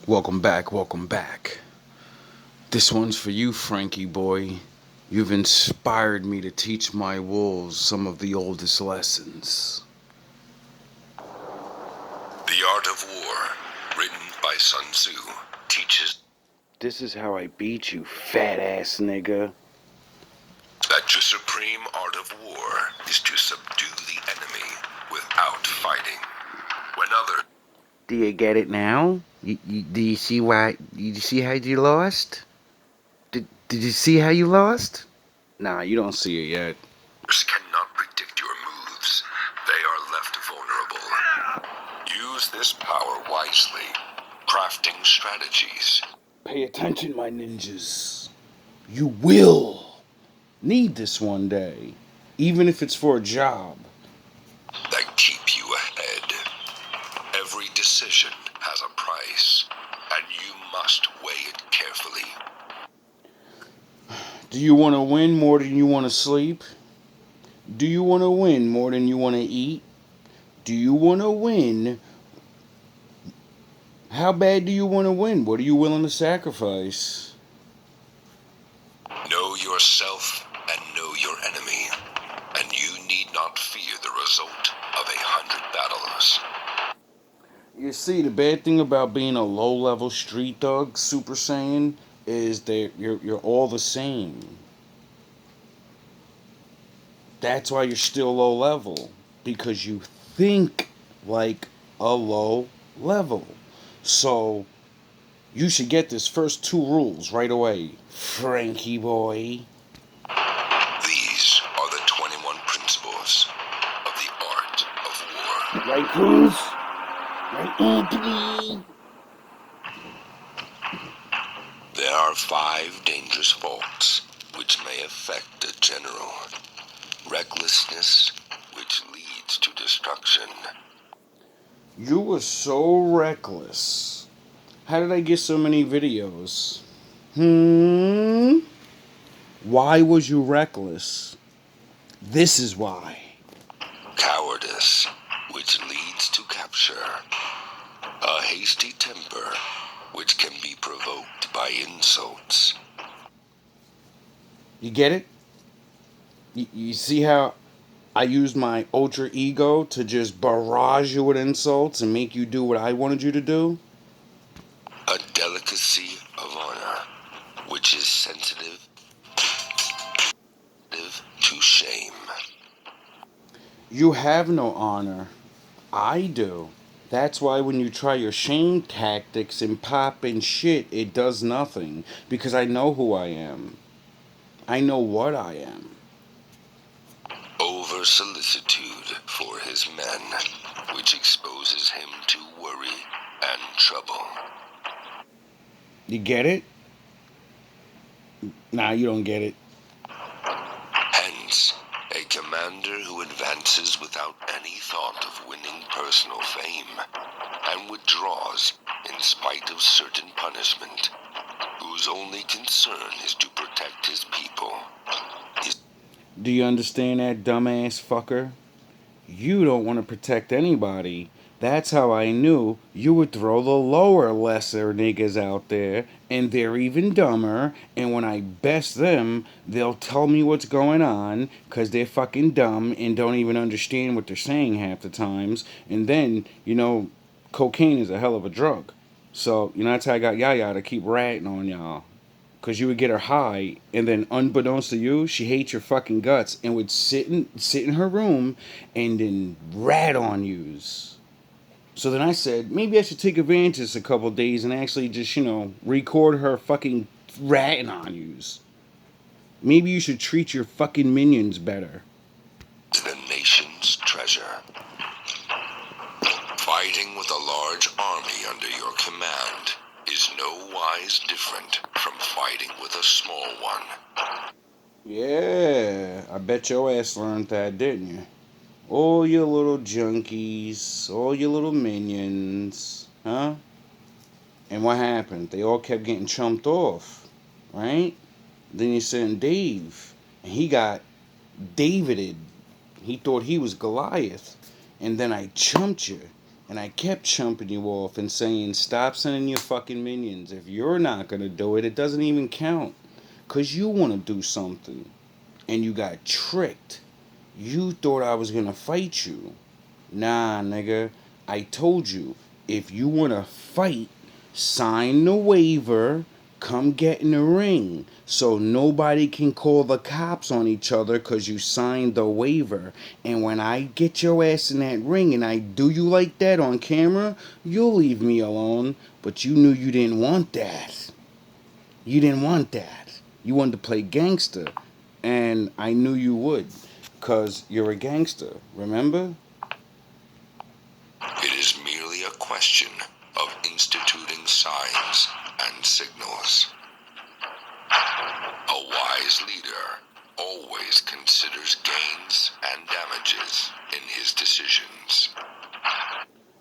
Welcome back, welcome back. This one's for you, Frankie boy. You've inspired me to teach my wolves some of the oldest lessons. The Art of War, written by Sun Tzu, teaches This is how I beat you, fat ass nigga. that the supreme art of war is to subdue the enemy without fighting. When others Do you get it now? Do you see why? You see how you lost? Did you see how you lost? Nah, you don't see it yet. cannot predict your moves, they are left vulnerable. Use this power wisely, crafting strategies Pay attention, my ninjas. You will need this one day, even if it's for a job. that keep you ahead. Every decision has a price, and you must weigh it carefully. Do you want to win more than you want to sleep? Do you want to win more than you want to eat? Do you want to win? How bad do you want to win? What are you willing to sacrifice? Know yourself and know your enemy, and you need not fear the result of 100 battles. You see, the bad thing about being a low-level street thug, Super Saiyan, is that you're all the same. That's why you're still low level, because you think like a low level. So you should get this first two rules right away, Frankie boy. These are the 21 principles of the art of war. Right, Cruz? Right, Anthony? There are 5 dangerous faults which may affect a general. Recklessness, which leads to destruction. You were so reckless. How did I get so many videos? Why was you reckless? This is why. Cowardice, which leads to capture. A hasty temper, which can be provoked by insults. You get it? You see how I used my ultra ego to just barrage you with insults and make you do what I wanted you to do? A delicacy of honor, which is sensitive to shame. You have no honor. I do. That's why when you try your shame tactics and pop and shit, it does nothing. Because I know who I am. I know what I am. Over solicitude for his men, which exposes him to worry and trouble. You get it? Nah, you don't get it. Hence, a commander who advances without any thought of winning personal fame, and withdraws in spite of certain punishment, whose only concern is to protect his people. Do you understand that, dumbass fucker? You don't want to protect anybody. That's how I knew you would throw the lower, lesser niggas out there, and they're even dumber, and when I best them, they'll tell me what's going on, because they're fucking dumb and don't even understand what they're saying half the times, and then, cocaine is a hell of a drug. So, that's how I got Yaya to keep ratting on y'all. Because you would get her high, and then unbeknownst to you, she hates your fucking guts and would sit in her room and then rat on yous. So then I said, maybe I should take advantage of this a couple of days and actually just, record her fucking ratting on yous. Maybe you should treat your fucking minions better. The nation's treasure. Fighting with a large army under your command is no wise different from fighting with a small one. Yeah, I bet your ass learned that, didn't you? All your little junkies, all your little minions, huh? And what happened? They all kept getting chumped off, right? Then you sent Dave, and he got Davided. He thought he was Goliath. And then I chumped you. And I kept chumping you off and saying, stop sending your fucking minions. If you're not gonna do it, it doesn't even count. Cause you wanna do something. And you got tricked. You thought I was gonna fight you. Nah, nigga. I told you, if you wanna fight, sign the waiver, come get in the ring. So nobody can call the cops on each other because you signed the waiver. And when I get your ass in that ring and I do you like that on camera, you'll leave me alone. But you knew you didn't want that. You didn't want that. You wanted to play gangster. And I knew you would. Because you're a gangster, remember? It is merely a question of instituting signs and signals. A wise leader always considers gains and damages in his decisions.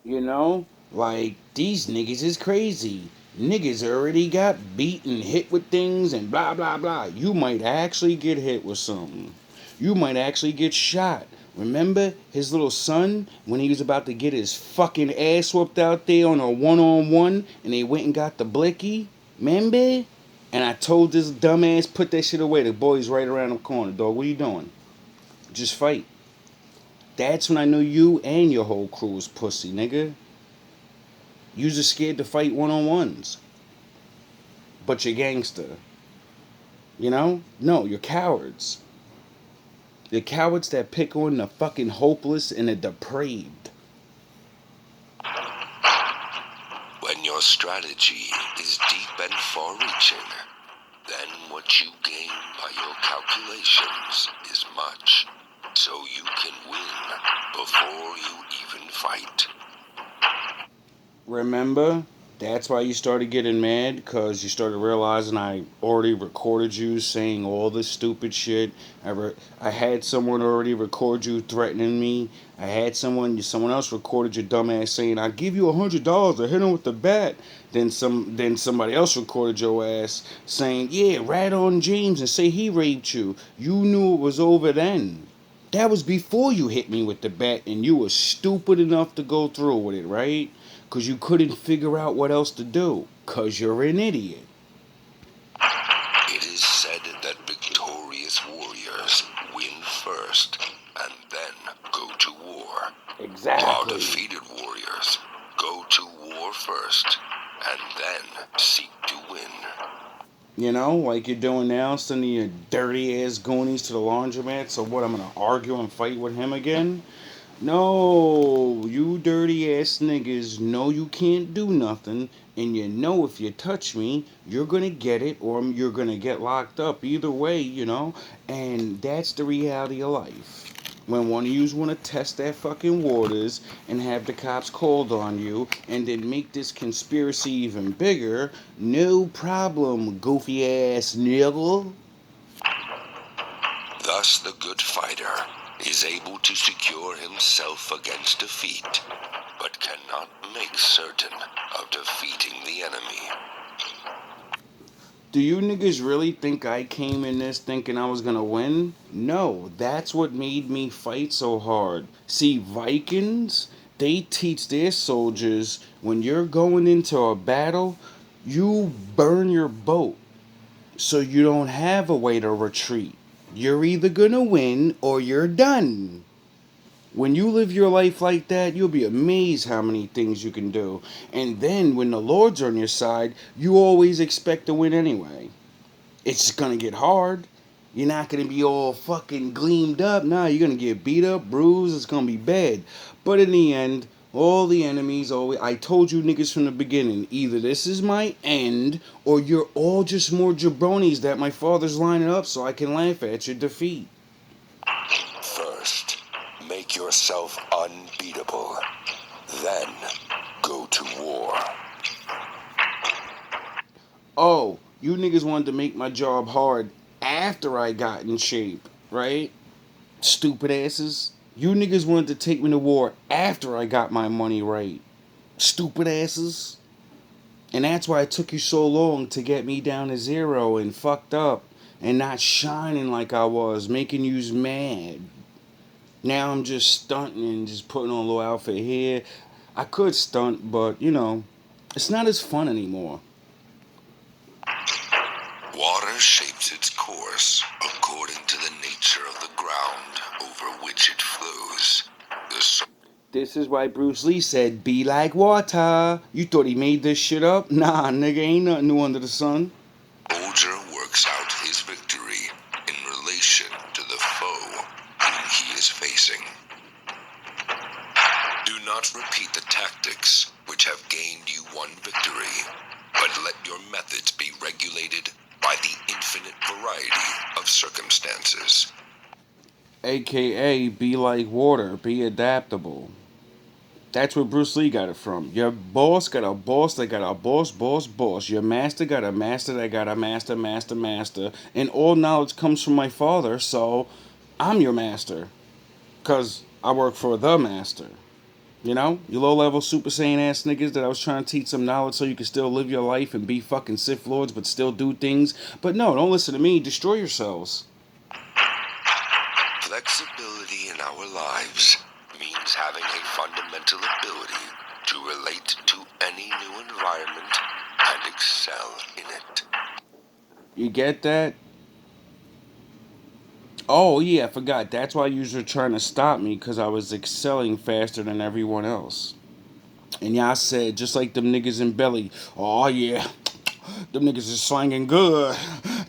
You know? Like, these niggas is crazy. Niggas already got beat and hit with things and blah blah blah. You might actually get hit with something. You might actually get shot. Remember his little son when he was about to get his fucking ass whooped out there on a one-on-one and they went and got the blicky? Remember? And I told this dumbass, put that shit away. The boy's right around the corner, dog. What are you doing? Just fight. That's when I knew you and your whole crew was pussy, nigga. You just scared to fight one-on-ones. But you're gangster. You know? No, you're cowards. You're cowards that pick on the fucking hopeless and the depraved. When your strategy is deep and far-reaching, then what you gain by your calculations is much, so you can win before you even fight. Remember? That's why you started getting mad, because you started realizing I already recorded you saying all this stupid shit. I had someone already record you threatening me. I had someone else recorded your dumbass saying, "I'll give you $100 to hit him with the bat." Then somebody else recorded your ass saying, "Yeah, rat on James and say he raped you." You knew it was over then. That was before you hit me with the bat and you were stupid enough to go through with it, right? Because you couldn't figure out what else to do. Because you're an idiot. It is said that victorious warriors win first and then go to war, while Exactly. defeated warriors go to war first and then seek to win. You know, like you're doing now, sending your dirty ass goonies to the laundromat. So what, I'm going to argue and fight with him again? No, you dirty ass niggas know you can't do nothing, and you know if you touch me, you're gonna get it or you're gonna get locked up. Either way, you know, and that's the reality of life. When one of yous wanna test that fucking waters and have the cops called on you and then make this conspiracy even bigger, no problem, goofy ass nigga. Thus the good fighter is able to secure himself against defeat, but cannot make certain of defeating the enemy. Do you niggas really think I came in this thinking I was gonna win? No, that's what made me fight so hard. See, Vikings, they teach their soldiers when you're going into a battle, you burn your boat so you don't have a way to retreat. You're either gonna win or you're done. When you live your life like that, you'll be amazed how many things you can do. And then when the Lord's on your side, you always expect to win anyway. It's gonna get hard. You're not gonna be all fucking gleamed up. Nah, you're gonna get beat up, bruised. It's gonna be bad. But in the end, all the enemies always. I told you niggas from the beginning. Either this is my end, or you're all just more jabronis that my father's lining up so I can laugh at your defeat. First, make yourself unbeatable. Then, go to war. Oh, you niggas wanted to make my job hard after I got in shape, right? Stupid asses. You niggas wanted to take me to war after I got my money right. Stupid asses. And that's why it took you so long to get me down to zero and fucked up and not shining like I was, making yous mad. Now I'm just stunting and just putting on a little outfit here. I could stunt, but it's not as fun anymore. Water shapes its course according to the nature of the ground over which it flows. This is why Bruce Lee said, "Be like water." You thought he made this shit up? Nah, nigga, ain't nothing new under the sun. Soldier works out his victory in relation to the foe whom he is facing. Do not repeat the tactics which have gained you one victory, but let your methods be regulated by the infinite variety of circumstances. AKA, be like water, be adaptable. That's where Bruce Lee got it from. Your boss got a boss that got a boss. Your master got a master that got a master. And all knowledge comes from my father, so I'm your master. Because I work for the master. You low level Super Saiyan ass niggas that I was trying to teach some knowledge so you can still live your life and be fucking Sith Lords but still do things. But no, don't listen to me. Destroy yourselves. Flexibility in our lives means having a fundamental ability to relate to any new environment and excel in it. You get that? Oh, yeah, I forgot. That's why you were trying to stop me because I was excelling faster than everyone else. And y'all said, just like them niggas in Belly, oh, yeah, them niggas is slanging good.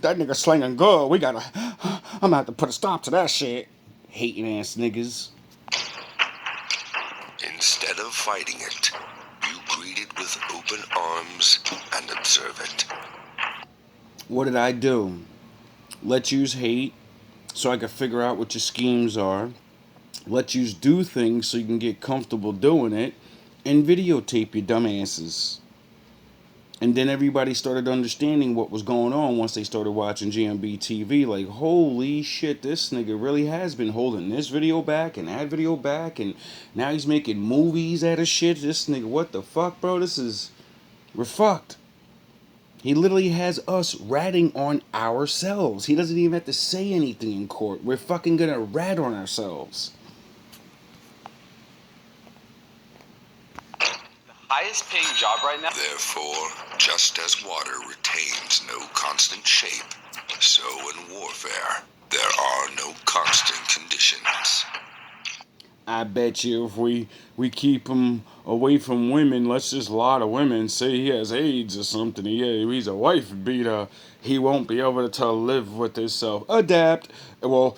That nigga slanging good. I'm gonna have to put a stop to that shit. Hating ass niggas. Instead of fighting it, you greet it with open arms and observe it. What did I do? Let yous hate so I can figure out what your schemes are. Let yous do things so you can get comfortable doing it. And videotape your dumbasses. And then everybody started understanding what was going on once they started watching GMB TV. Like, holy shit, this nigga really has been holding this video back and that video back, and now he's making movies out of shit. This nigga, what the fuck, bro? We're fucked. He literally has us ratting on ourselves. He doesn't even have to say anything in court. We're fucking gonna rat on ourselves. Highest paying job right now. Therefore, just as water retains no constant shape, so in warfare, there are no constant conditions. I bet you if we keep him away from women, let's just lie to women, say he has AIDS or something, he's a wife beater, he won't be able to live with himself. Adapt. Well,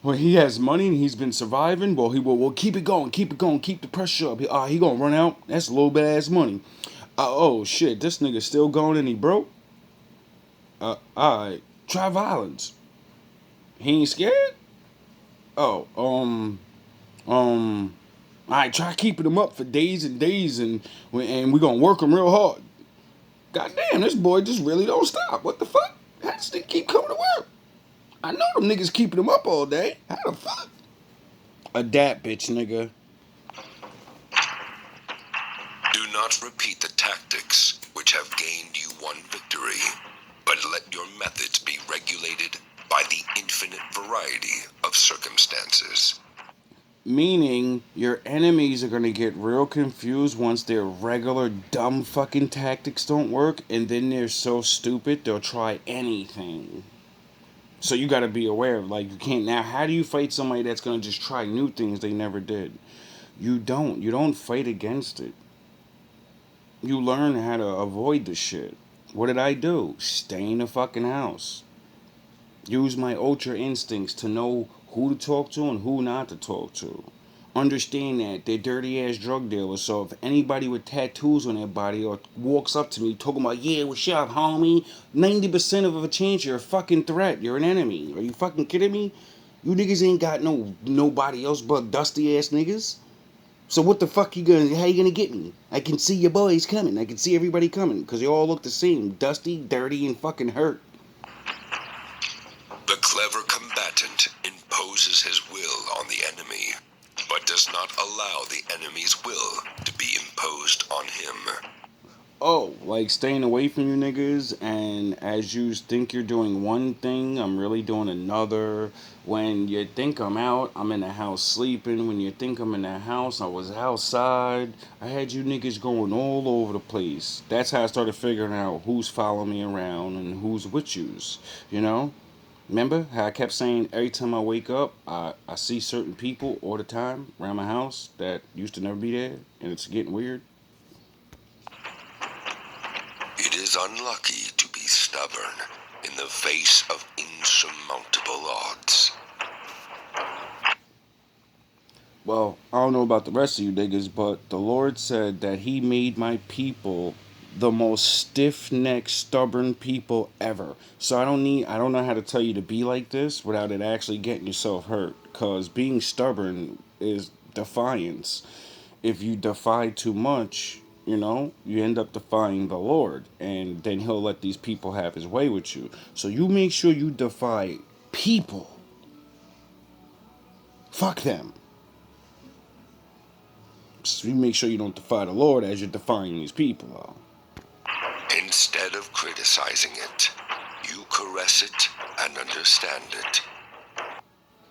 when he has money and he's been surviving, well, he will keep it going, keep the pressure up. He gonna run out. That's a little bit ass money. Oh shit, this nigga still going and he broke. Alright, try violence. He ain't scared. Oh, I try keeping him up for days and days, and we're gonna work him real hard. Goddamn, this boy just really don't stop. What the fuck? How does he keep coming to work? I know them niggas keeping him up all day. How the fuck? Adapt, bitch, nigga. Do not repeat the tactics which have gained you one victory, but let your methods be regulated by the infinite variety of circumstances. Meaning, your enemies are gonna get real confused once their regular dumb fucking tactics don't work, and then they're so stupid they'll try anything. So you gotta be aware of, like, you can't. Now, how do you fight somebody that's gonna just try new things they never did? You don't fight against it. You learn how to avoid the shit. What did I do? Stay in the fucking house. Use my ultra instincts to know who to talk to and who not to talk to. Understand that they're dirty ass drug dealers, so if anybody with tattoos on their body or walks up to me talking about, yeah, what's up, homie? 90% of a chance you're a fucking threat. You're an enemy. Are you fucking kidding me? You niggas ain't got nobody else but dusty ass niggas. So what the fuck how you gonna get me? I can see your boys coming. I can see everybody coming, because they all look the same. Dusty, dirty, and fucking hurt. The clever combatant imposes his will on the enemy, but does not allow the enemy's will to be imposed on him. Oh, like staying away from you niggas, and as you think you're doing one thing, I'm really doing another. When you think I'm out, I'm in the house sleeping. When you think I'm in the house, I was outside. I had you niggas going all over the place. That's how I started figuring out who's following me around and who's with yous. You know? Remember how I kept saying every time I wake up, I see certain people all the time around my house that used to never be there, and it's getting weird? It is unlucky to be stubborn in the face of insurmountable odds. Well, I don't know about the rest of you niggas, but the Lord said that He made my people the most stiff necked, stubborn people ever. So I don't know how to tell you to be like this without it actually getting yourself hurt. Because being stubborn is defiance. If you defy too much, you end up defying the Lord. And then He'll let these people have His way with you. So you make sure you defy people. Fuck them. So you make sure you don't defy the Lord as you're defying these people. Instead of criticizing it, you caress it and understand it.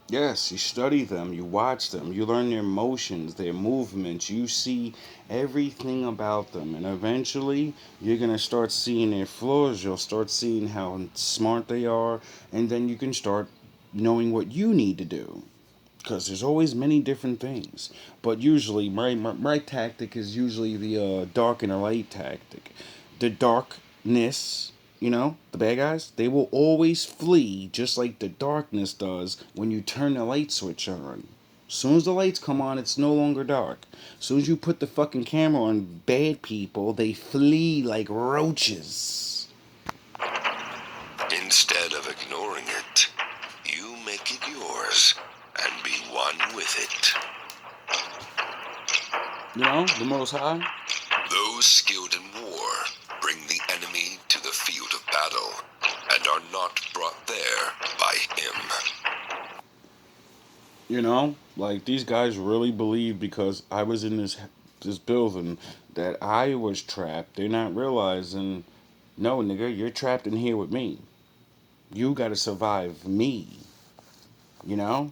Yes, you study them, you watch them, you learn their motions, their movements, you see everything about them, and eventually you're gonna start seeing their flaws, you'll start seeing how smart they are, and then you can start knowing what you need to do. Because there's always many different things, but usually my tactic is usually the dark and the light tactic. The darkness, the bad guys, they will always flee just like the darkness does when you turn the light switch on. As soon as the lights come on, it's no longer dark. As soon as you put the fucking camera on bad people, they flee like roaches. Instead of ignoring it, you make it yours and be one with it. The Most High. Those skilled in war bring the enemy to the field of battle and are not brought there by him. Like these guys really believe because I was in this building that I was trapped. They're not realizing, no, nigga, you're trapped in here with me. You got to survive me. You know,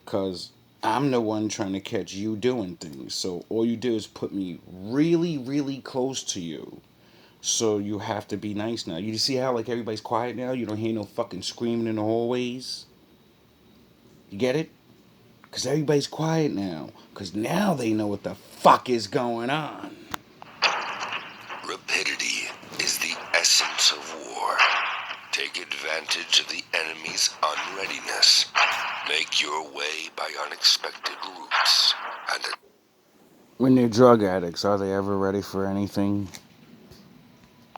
cause I'm the one trying to catch you doing things. So all you do is put me really, really close to you. So you have to be nice now. You see how like everybody's quiet now? You don't hear no fucking screaming in the hallways. You get it? Because everybody's quiet now. Because now they know what the fuck is going on. Rapidity is the essence of war. Take advantage of the enemy's unreadiness. Make your way by unexpected routes and When they're drug addicts, are they ever ready for anything?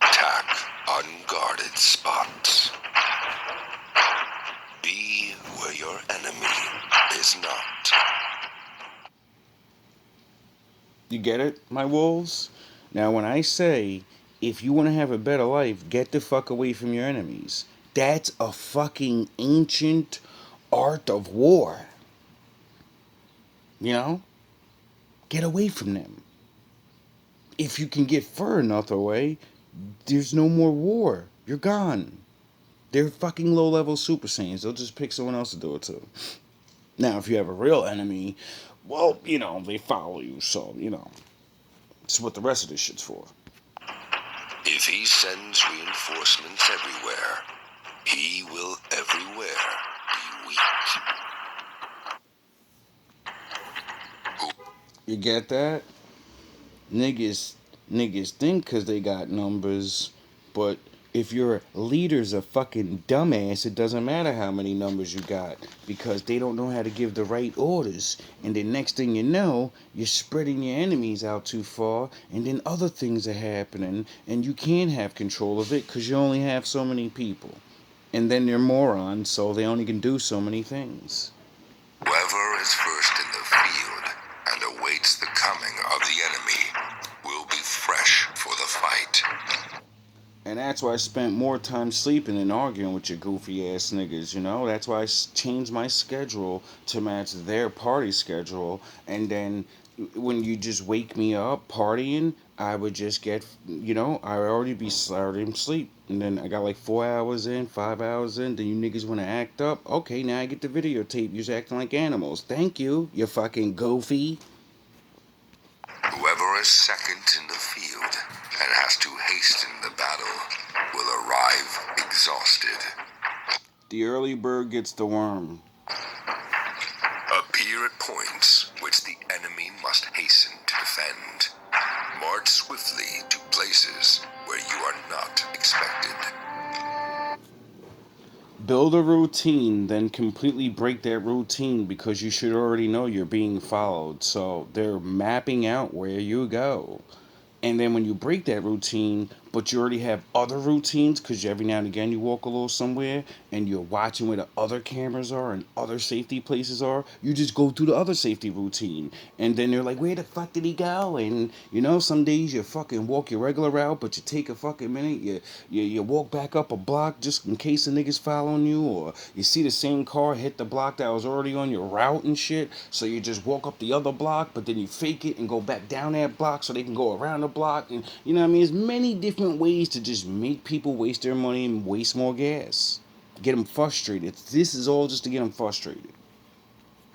attack unguarded spots. Be where your enemy is not. You get it, my wolves? Now, when I say, if you want to have a better life, get the fuck away from your enemies. That's a fucking ancient art of war. You know? Get away from them. If you can get far enough away, there's no more war. You're gone. They're fucking low level Super Saiyans. They'll just pick someone else to do it to. Now, if you have a real enemy, well, they follow you, so, it's what the rest of this shit's for. If he sends reinforcements everywhere, he will everywhere be weak. You get that? Niggas think because they got numbers, but if your leader's a fucking dumbass, it doesn't matter how many numbers you got because they don't know how to give the right orders. And then next thing you know, you're spreading your enemies out too far, and then other things are happening, and you can't have control of it because you only have so many people. And then they're morons, so they only can do so many things. Whoever is first in the field and awaits the coming of the enemy will be fresh for the fight. And that's why I spent more time sleeping than arguing with your goofy ass niggas, That's why I changed my schedule to match their party schedule. And then when you just wake me up partying, I would just get, I already be already in sleep. And then I got like 4 hours in, 5 hours in. Then you niggas want to act up. Okay, now I get the videotape. You're acting like animals. Thank you, you fucking goofy. Whoever is second in the field and has to hasten the battle will arrive exhausted. The early bird gets the worm. Appear at points which the enemy must hasten to defend. March swiftly to places where you are not expected. Build a routine, then completely break that routine because you should already know you're being followed. So they're mapping out where you go. And then when you break that routine, but you already have other routines, because every now and again you walk a little somewhere and you're watching where the other cameras are and other safety places are, you just go through the other safety routine. And then they're like, where the fuck did he go? And some days you fucking walk your regular route, but you take a fucking minute, you walk back up a block just in case the niggas following you, or you see the same car hit the block that was already on your route and shit. So you just walk up the other block, but then you fake it and go back down that block so they can go around the block. And you know what I mean? There's many different ways to just make people waste their money and waste more gas. Get them frustrated. This is all just to get them frustrated.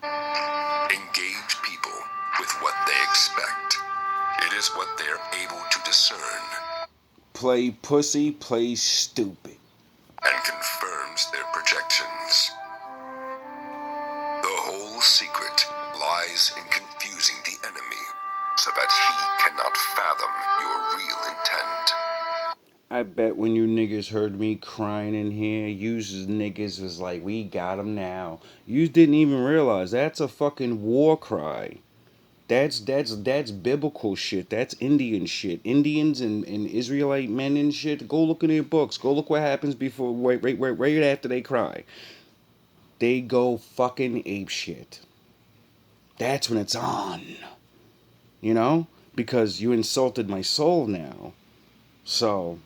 Engage people with what they expect. It is what they are able to discern. Play pussy, play stupid. And confirms their projections. The whole secret lies in confusing the enemy so that he cannot fathom your real intent. I bet when you niggas heard me crying in here, yous niggas was like, we got him now. You didn't even realize that's a fucking war cry. That's biblical shit. That's Indian shit. Indians and Israelite men and shit. Go look in their books. Go look what happens before right after they cry. They go fucking ape shit. That's when it's on. Because you insulted my soul now. So,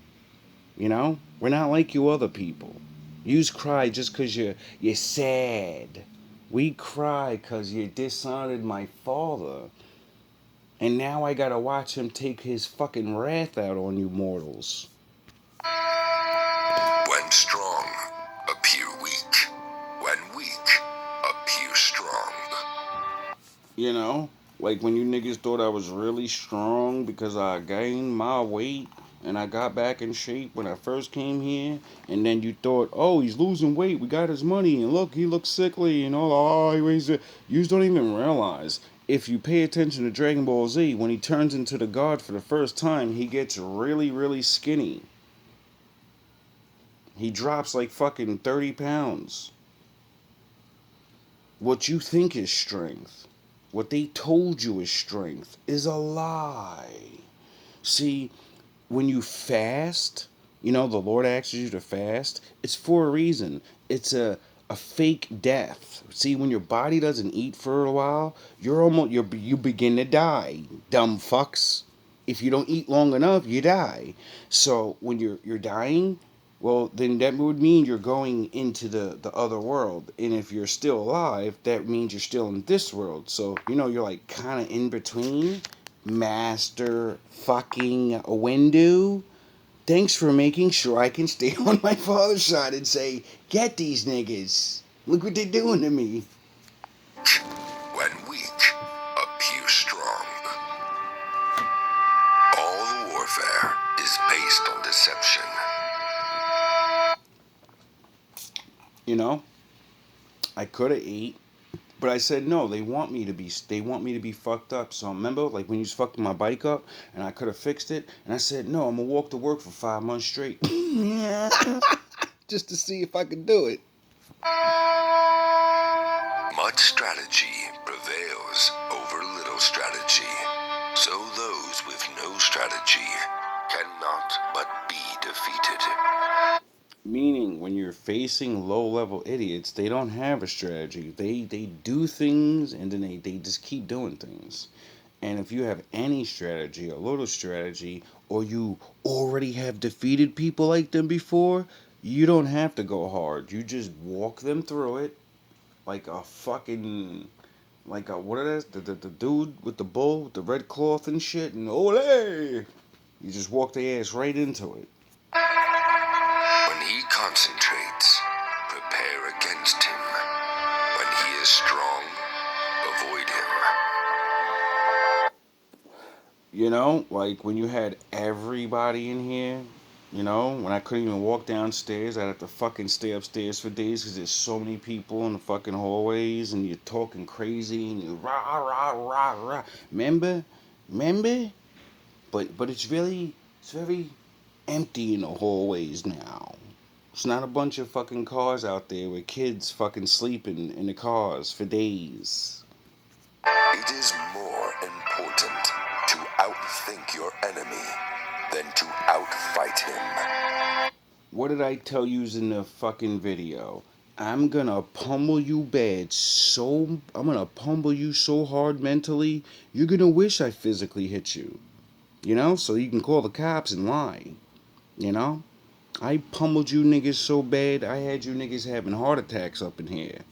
we're not like you other people. Yous cry just cause you're sad. We cry cause you dishonored my father. And now I gotta watch him take his fucking wrath out on you mortals. When strong, appear weak. When weak, appear strong. Like when you niggas thought I was really strong because I gained my weight and I got back in shape when I first came here, and then you thought, oh, he's losing weight, we got his money, and look, he looks sickly, and all, oh, he weighs it. You don't even realize, if you pay attention to Dragon Ball Z, when he turns into the god for the first time, he gets really, really skinny. He drops like fucking 30 pounds. What you think is strength, what they told you is strength, is a lie. See, when you fast, the Lord asks you to fast, it's for a reason. It's a fake death. See, when your body doesn't eat for a while, you begin to die, dumb fucks. If you don't eat long enough, you die. So when you're dying, well, then that would mean you're going into the other world. And if you're still alive, that means you're still in this world. So, you're like kind of in between. Master fucking Windu. Thanks for making sure I can stay on my father's side and say, get these niggas. Look what they're doing to me. When weak, appear strong. All warfare is based on deception. I could have ate, but I said no. They want me to be fucked up. So remember, like when you fucked my bike up, and I could have fixed it, and I said no. I'm gonna walk to work for 5 months straight, just to see if I could do it. Much strategy prevails over little strategy. So those with no strategy cannot but be defeated. Meaning, when you're facing low-level idiots, they don't have a strategy. They do things, and then they just keep doing things. And if you have any strategy, a little strategy, or you already have defeated people like them before, you don't have to go hard. You just walk them through it like a fucking like what it is, the dude with the bull, with the red cloth and shit, and ole, you just walk the ass right into it. When he concentrates, prepare against him. When he is strong, avoid him. You know, like when you had everybody in here, you know, when I couldn't even walk downstairs, I'd have to fucking stay upstairs for days because there's so many people in the fucking hallways and you're talking crazy and you rah rah rah rah. Remember, remember? But it's very empty in the hallways now. It's not a bunch of fucking cars out there with kids fucking sleeping in the cars for days. It is more important to outthink your enemy than to outfight him. What did I tell you in the fucking video? I'm gonna pummel you bad so I'm gonna pummel you so hard mentally, you're gonna wish I physically hit you. You know? So you can call the cops and lie. You know? I pummeled you niggas so bad I had you niggas having heart attacks up in here.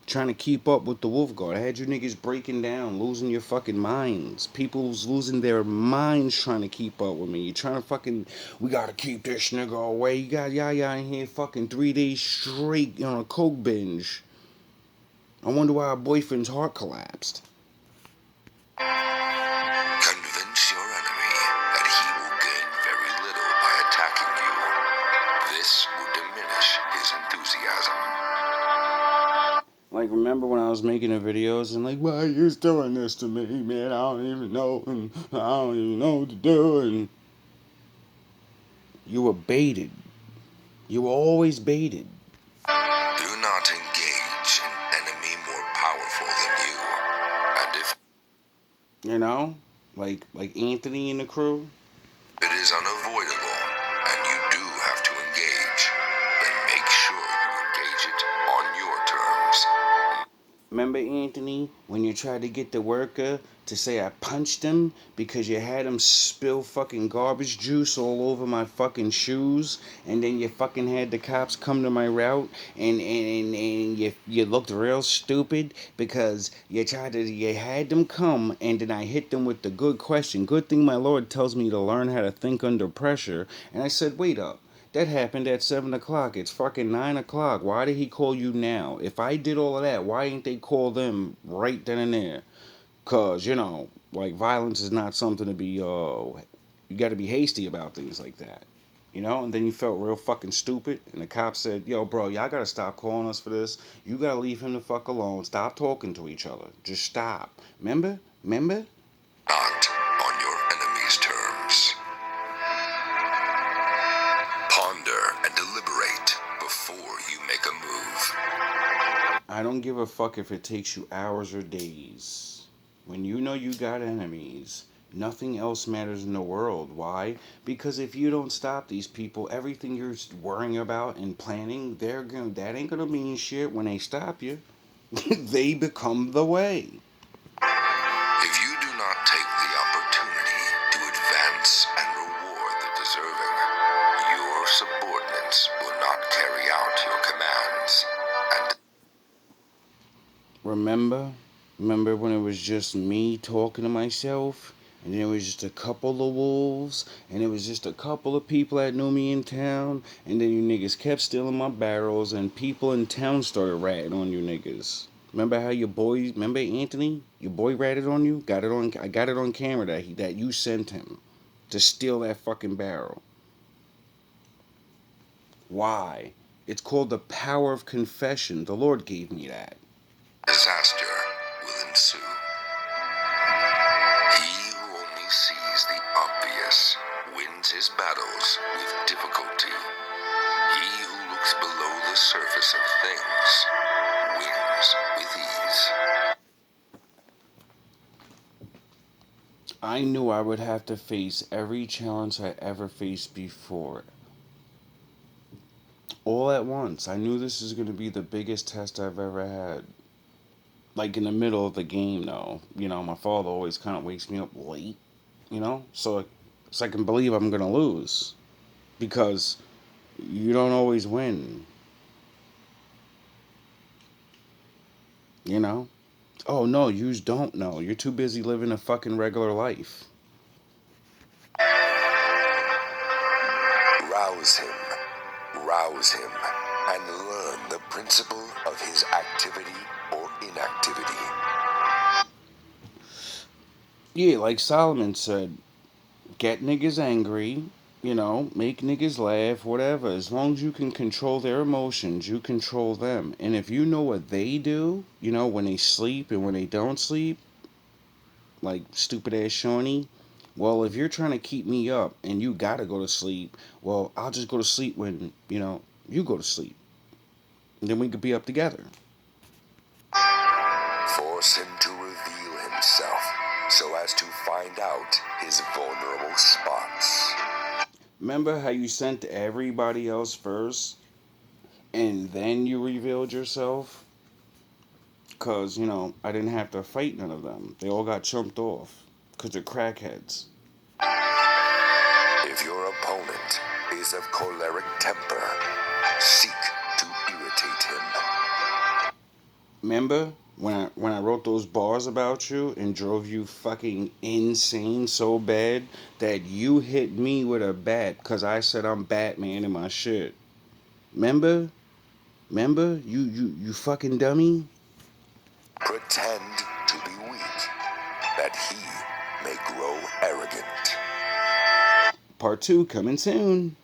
Trying to keep up with the Wolf Guard. I had you niggas breaking down, losing your fucking minds. People's losing their minds trying to keep up with me. You trying to fucking, we gotta keep this nigga away. You got Yaya in here fucking 3 days straight on a coke binge. I wonder why her boyfriend's heart collapsed. Convince your enemy that he will gain very little by attacking you. This will diminish his enthusiasm. Like, remember when I was making the videos and like, why are you doing this to me, man? I don't even know, and I don't even know what to do, and you were baited. You were always baited. Do not engage an enemy more powerful than you. And if You know? Like Anthony and the crew. it is unavoidable and you do have to engage, then make sure you engage it on your terms. Remember, Anthony, when you tried to get the worker to say I punched him because you had him spill fucking garbage juice all over my fucking shoes, and then you fucking had the cops come to my route, and you looked real stupid because you had them come, and then I hit them with the good question. Good thing my Lord tells me to learn how to think under pressure, and I said, wait up. That happened at 7 o'clock. It's fucking 9 o'clock. Why did he call you now? If I did all of that, why ain't they call them right then and there? Because, you know, like, violence is not something to be, you got to be hasty about things like that. You know? And then you felt real fucking stupid. And the cop said, yo, bro, y'all got to stop calling us for this. You got to leave him the fuck alone. Stop talking to each other. Just stop. Remember? Remember? Not on your enemy's terms. Ponder and deliberate before you make a move. I don't give a fuck if it takes you hours or days. When you know you got enemies, nothing else matters in the world. Why? Because if you don't stop these people, everything you're worrying about and planning, that ain't gonna mean shit when they stop you. They become the way. If you do not take the opportunity to advance and reward the deserving, your subordinates will not carry out your commands. And Remember when it was just me talking to myself? And there was just a couple of wolves, and it was just a couple of people that knew me in town, and then you niggas kept stealing my barrels, and people in town started ratting on you niggas. Remember how remember Anthony? Your boy ratted on you? I got it on camera that you sent him to steal that fucking barrel. Why? It's called the power of confession. The Lord gave me that. disaster will ensue. He who only sees the obvious wins his battles with difficulty. He who looks below the surface of things wins with ease. I knew I would have to face every challenge I ever faced before. All at once. I knew this is going to be the biggest test I've ever had. Like in the middle of the game, though. You know, my father always kind of wakes me up late, you know? So I can believe I'm going to lose. Because you don't always win. You know? Oh no, you don't know. You're too busy living a fucking regular life. Rouse him, and learn the principle of his activity or inactivity. Yeah, like Solomon said, get niggas angry, make niggas laugh, whatever. As long as you can control their emotions, you control them. And if you know what they do, when they sleep and when they don't sleep, like stupid ass Shawnee, well, if you're trying to keep me up and you gotta go to sleep, well, I'll just go to sleep when, you go to sleep. And then we could be up together. Force him to reveal himself so as to find out his vulnerable spots. Remember how you sent everybody else first and then you revealed yourself? Because, I didn't have to fight none of them. They all got chumped off because they're crackheads. If your opponent is of choleric temper, seek to irritate him. Remember when I wrote those bars about you and drove you fucking insane so bad that you hit me with a bat because I said I'm Batman in my shit? Remember? Remember? You fucking dummy? Pretend to be weak, that he may grow arrogant. Part 2 coming soon.